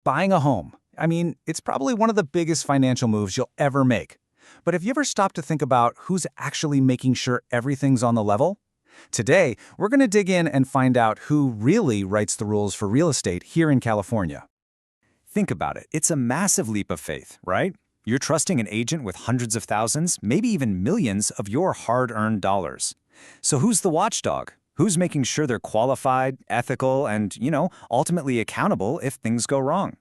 Buying a home. I mean, it's probably one of the biggest financial moves you'll ever make. But have you ever stopped to think about who's actually making sure everything's on the level? Today, we're going to dig in and find out who really writes the rules for real estate here in California. Think about it. It's a massive leap of faith, right? You're trusting an agent with hundreds of thousands, maybe even millions of your hard-earned dollars. So who's the watchdog? Who's making sure they're qualified, ethical, and, ultimately accountable if things go wrong?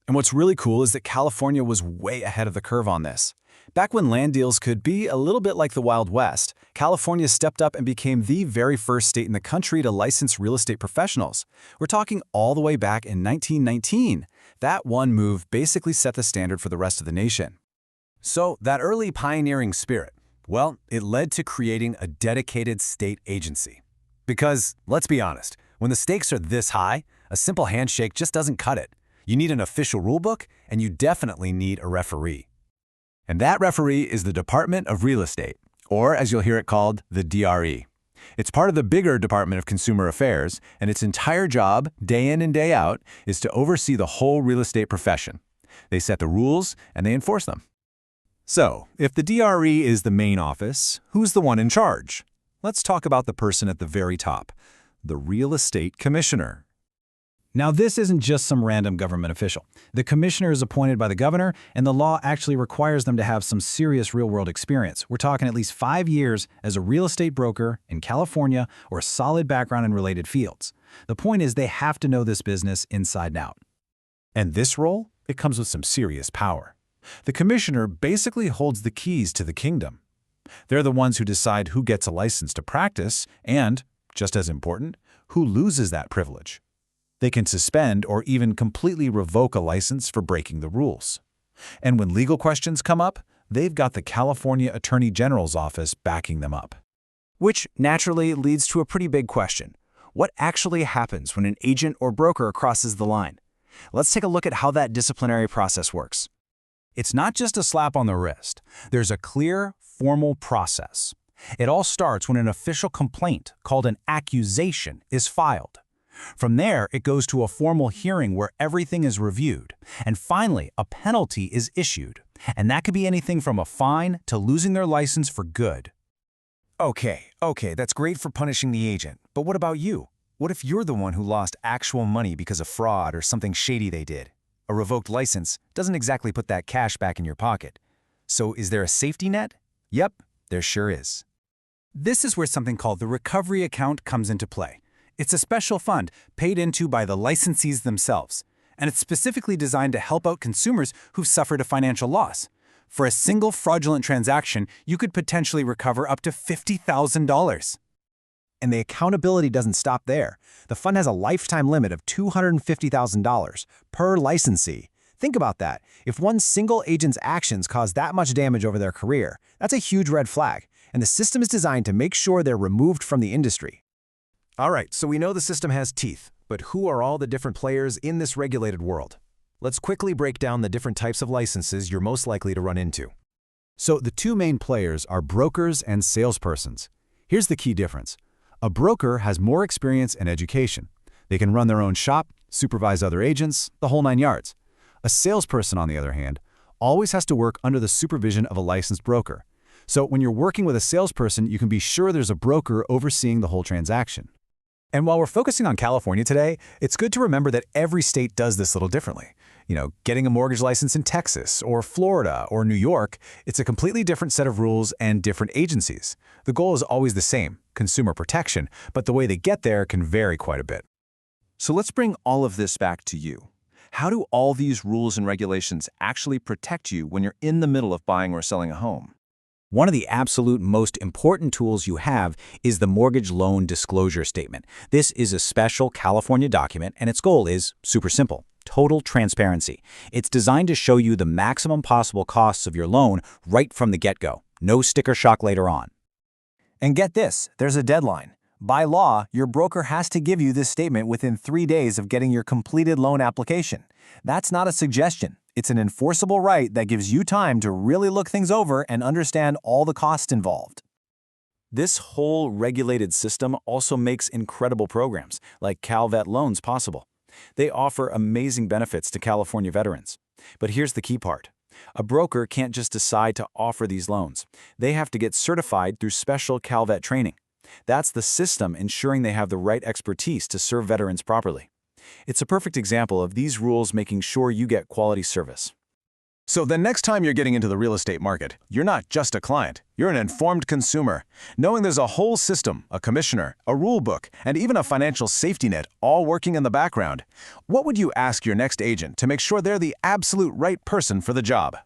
And what's really cool is that California was way ahead of the curve on this. Back when land deals could be a little bit like the Wild West, California stepped up and became the very first state in the country to license real estate professionals. We're talking all the way back in 1919. That one move basically set the standard for the rest of the nation. So that early pioneering spirit, well, it led to creating a dedicated state agency. Because, let's be honest, when the stakes are this high, a simple handshake just doesn't cut it. You need an official rulebook, and you definitely need a referee. And that referee is the Department of Real Estate, or as you'll hear it called, the DRE. It's part of the bigger Department of Consumer Affairs, and its entire job, day in and day out, is to oversee the whole real estate profession. They set the rules, and they enforce them. So, if the DRE is the main office, who's the one in charge? Let's talk about the person at the very top, the Real Estate Commissioner. Now, this isn't just some random government official. The commissioner is appointed by the governor, and the law actually requires them to have some serious real-world experience. We're talking at least 5 years as a real estate broker in California or a solid background in related fields. The point is they have to know this business inside and out. And this role, it comes with some serious power. The commissioner basically holds the keys to the kingdom. They're the ones who decide who gets a license to practice and, just as important, who loses that privilege. They can suspend or even completely revoke a license for breaking the rules. And when legal questions come up, they've got the California Attorney General's office backing them up. Which naturally leads to a pretty big question. What actually happens when an agent or broker crosses the line? Let's take a look at how that disciplinary process works. It's not just a slap on the wrist. There's a clear, formal process. It all starts when an official complaint, called an accusation, is filed. From there, it goes to a formal hearing where everything is reviewed. And finally, a penalty is issued. And that could be anything from a fine to losing their license for good. Okay, that's great for punishing the agent. But what about you? What if you're the one who lost actual money because of fraud or something shady they did? A revoked license doesn't exactly put that cash back in your pocket. So is there a safety net? Yep, there sure is. This is where something called the recovery account comes into play. It's a special fund paid into by the licensees themselves, and it's specifically designed to help out consumers who've suffered a financial loss. For a single fraudulent transaction, you could potentially recover up to $50,000. And the accountability doesn't stop there. The fund has a lifetime limit of $250,000 per licensee. Think about that. If one single agent's actions cause that much damage over their career, that's a huge red flag, and the system is designed to make sure they're removed from the industry. All right, so we know the system has teeth, but who are all the different players in this regulated world? Let's quickly break down the different types of licenses you're most likely to run into. So the two main players are brokers and salespersons. Here's the key difference. A broker has more experience and education. They can run their own shop, supervise other agents, the whole 9 yards. A salesperson, on the other hand, always has to work under the supervision of a licensed broker. So when you're working with a salesperson, you can be sure there's a broker overseeing the whole transaction. And while we're focusing on California today, it's good to remember that every state does this a little differently. Getting a mortgage license in Texas or Florida or New York, it's a completely different set of rules and different agencies. The goal is always the same, consumer protection, but the way they get there can vary quite a bit. So let's bring all of this back to you. How do all these rules and regulations actually protect you when you're in the middle of buying or selling a home? One of the absolute most important tools you have is the Mortgage Loan Disclosure Statement. This is a special California document, and its goal is super simple: total transparency. It's designed to show you the maximum possible costs of your loan right from the get-go. No sticker shock later on. And get this, there's a deadline. By law, your broker has to give you this statement within 3 days of getting your completed loan application. That's not a suggestion. It's an enforceable right that gives you time to really look things over and understand all the costs involved. This whole regulated system also makes incredible programs like CalVet loans possible. They offer amazing benefits to California veterans. But here's the key part. A broker can't just decide to offer these loans. They have to get certified through special CalVet training. That's the system ensuring they have the right expertise to serve veterans properly. It's a perfect example of these rules making sure you get quality service. So the next time you're getting into the real estate market, you're not just a client, you're an informed consumer. Knowing there's a whole system, a commissioner, a rule book, and even a financial safety net all working in the background. What would you ask your next agent to make sure they're the absolute right person for the job?